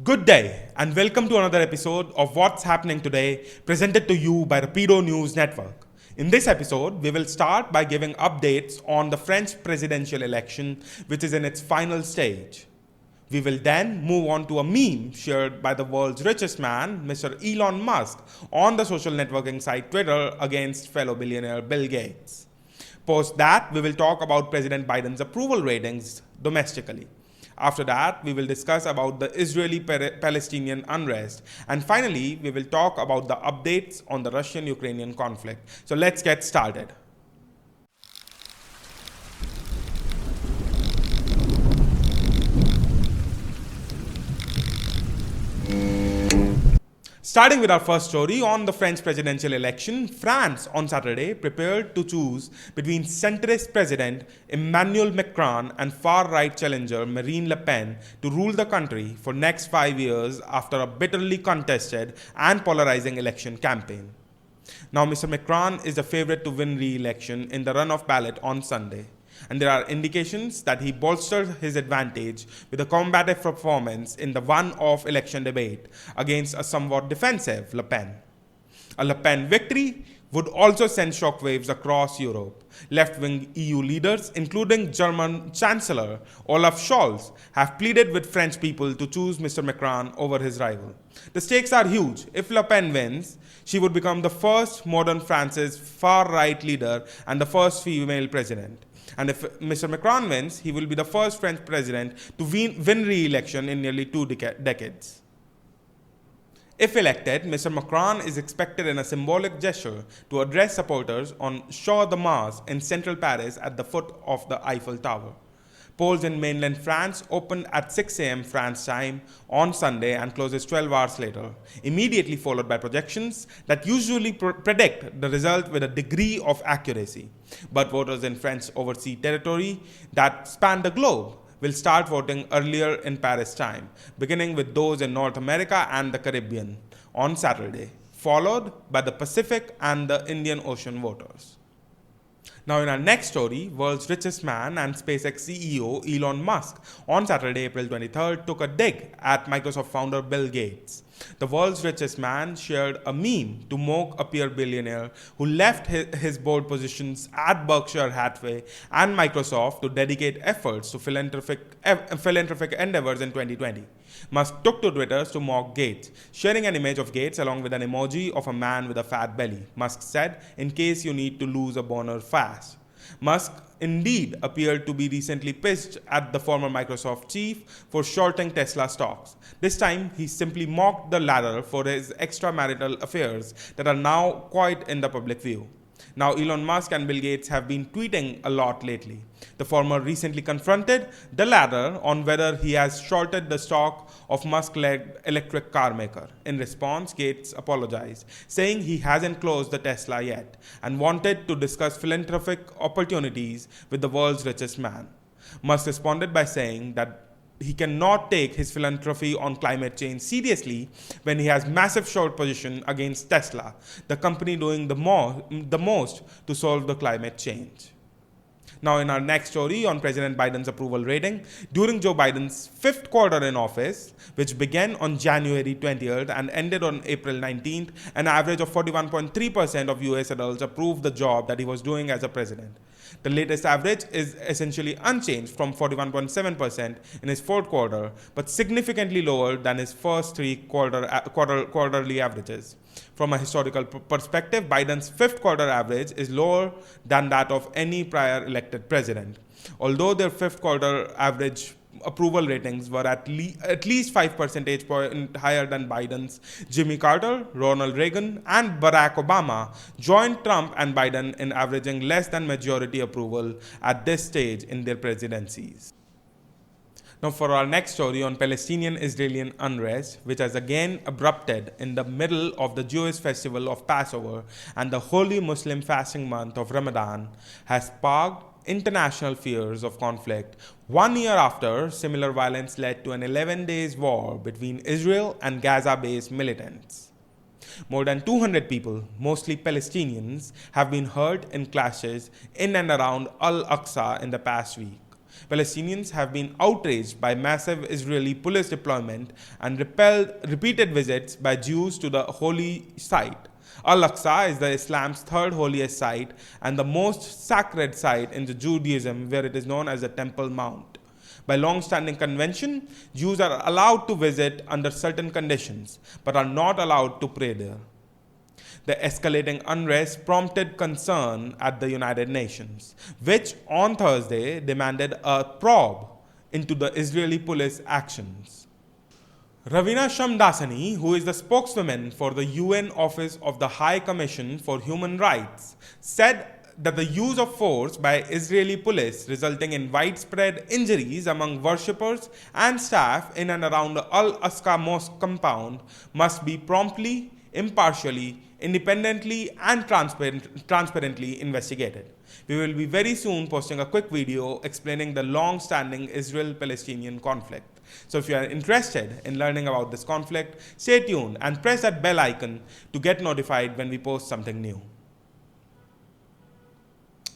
Good day and welcome to another episode of What's Happening Today, presented to you by Rapido News Network. In this episode, we will start by giving updates on the French presidential election, which is in its final stage. We will then move on to a meme shared by the world's richest man, Mr. Elon Musk, on the social networking site Twitter against fellow billionaire Bill Gates. Post that, we will talk about President Biden's approval ratings domestically. After that, we will discuss about the Israeli-Palestinian unrest. And finally, we will talk about the updates on the Russian Ukrainian conflict. So let's get started. Starting with our first story on the French presidential election, France on Saturday prepared to choose between centrist President Emmanuel Macron and far-right challenger Marine Le Pen to rule the country for next 5 years after a bitterly contested and polarizing election campaign. Now, Mr. Macron is the favorite to win re-election in the runoff ballot on Sunday. And there are indications that he bolstered his advantage with a combative performance in the one-off election debate against a somewhat defensive Le Pen. A Le Pen victory would also send shockwaves across Europe. Left-wing EU leaders, including German Chancellor Olaf Scholz, have pleaded with French people to choose Mr. Macron over his rival. The stakes are huge. If Le Pen wins, she would become the first modern France's far-right leader and the first female president. And if Mr. Macron wins, he will be the first French president to win re-election in nearly 2 decades. If elected, Mr. Macron is expected in a symbolic gesture to address supporters on Champ de Mars in central Paris at the foot of the Eiffel Tower. Polls in mainland France opened at 6 a.m. France time on Sunday and closes 12 hours later, immediately followed by projections that usually predict the result with a degree of accuracy. But voters in French overseas territory that span the globe will start voting earlier in Paris time, beginning with those in North America and the Caribbean on Saturday, followed by the Pacific and the Indian Ocean voters. Now, in our next story, world's richest man and SpaceX CEO Elon Musk on Saturday, April 23rd, took a dig at Microsoft founder Bill Gates. The world's richest man shared a meme to mock a peer billionaire who left his board positions at Berkshire Hathaway and Microsoft to dedicate efforts to philanthropic endeavors in 2020. Musk took to Twitter to mock Gates, sharing an image of Gates along with an emoji of a man with a fat belly. Musk said, "In case you need to lose a boner fast." Musk indeed appeared to be recently pissed at the former Microsoft chief for shorting Tesla stocks. This time, he simply mocked the latter for his extramarital affairs that are now quite in the public view. Now, Elon Musk and Bill Gates have been tweeting a lot lately. The former recently confronted the latter on whether he has shorted the stock of Musk-led electric car maker. In response, Gates apologized, saying he hasn't closed the Tesla yet and wanted to discuss philanthropic opportunities with the world's richest man. Musk responded by saying that he cannot take his philanthropy on climate change seriously when he has massive short position against Tesla, the company doing the most to solve the climate change. Now, in our next story on President Biden's approval rating, during Joe Biden's 5th quarter in office, which began on January 20th and ended on April 19th, an average of 41.3% of US adults approved the job that he was doing as a president. The latest average is essentially unchanged from 41.7% in his 4th quarter, but significantly lower than his first 3 quarterly averages. From a historical perspective, Biden's 5th quarter average is lower than that of any prior elected president. Although their 5th quarter average approval ratings were at least 5 percentage points higher than Biden's, Jimmy Carter, Ronald Reagan, and Barack Obama joined Trump and Biden in averaging less than majority approval at this stage in their presidencies. Now, for our next story on Palestinian-Israeli unrest, which has again erupted in the middle of the Jewish festival of Passover and the holy Muslim fasting month of Ramadan, has sparked international fears of conflict 1 year after similar violence led to an 11-day war between Israel and Gaza-based militants. More than 200 people, mostly Palestinians, have been hurt in clashes in and around Al-Aqsa in the past week. Palestinians have been outraged by massive Israeli police deployment and repelled repeated visits by Jews to the holy site. Al-Aqsa is Islam's third holiest site and the most sacred site in Judaism, where it is known as the Temple Mount. By long-standing convention, Jews are allowed to visit under certain conditions, but are not allowed to pray there. The escalating unrest prompted concern at the United Nations, which on Thursday demanded a probe into the Israeli police actions. Ravina Shamdasani, who is the spokeswoman for the UN Office of the High Commission for Human Rights, said that the use of force by Israeli police resulting in widespread injuries among worshippers and staff in and around the Al-Aqsa Mosque compound must be promptly, impartially, independently and transparently investigated. We will be very soon posting a quick video explaining the long-standing Israel-Palestinian conflict. So if you are interested in learning about this conflict, stay tuned and press that bell icon to get notified when we post something new.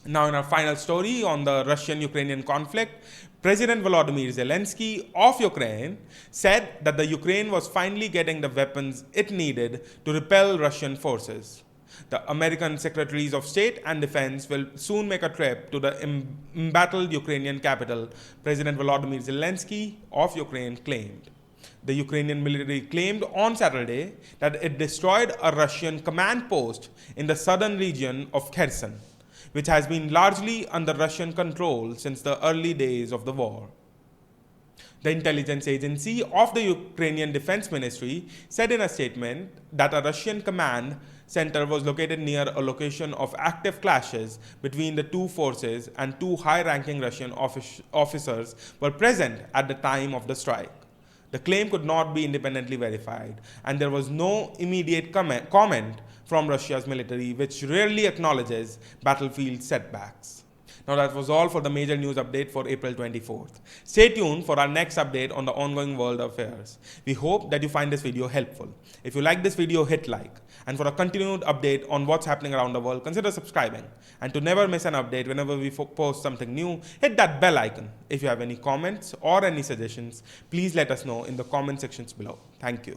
Now in our final story on the Russian Ukrainian conflict, President Volodymyr Zelensky of Ukraine said that the Ukraine was finally getting the weapons it needed to repel Russian forces. The American Secretaries of State and Defense will soon make a trip to the embattled Ukrainian capital, President Volodymyr Zelensky of Ukraine claimed. The Ukrainian military claimed on Saturday that it destroyed a Russian command post in the southern region of Kherson, which has been largely under Russian control since the early days of the war. The intelligence agency of the Ukrainian Defense Ministry said in a statement that a Russian command center was located near a location of active clashes between the two forces, and two high-ranking Russian officers were present at the time of the strike. The claim could not be independently verified, and there was no immediate comment from Russia's military, which rarely acknowledges battlefield setbacks. Now that was all for the major news update for April 24th. Stay tuned for our next update on the ongoing world affairs. We hope that you find this video helpful. If you like this video, hit like. And for a continued update on what's happening around the world, consider subscribing. And to never miss an update whenever we post something new, hit that bell icon. If you have any comments or any suggestions, please let us know in the comment sections below. Thank you.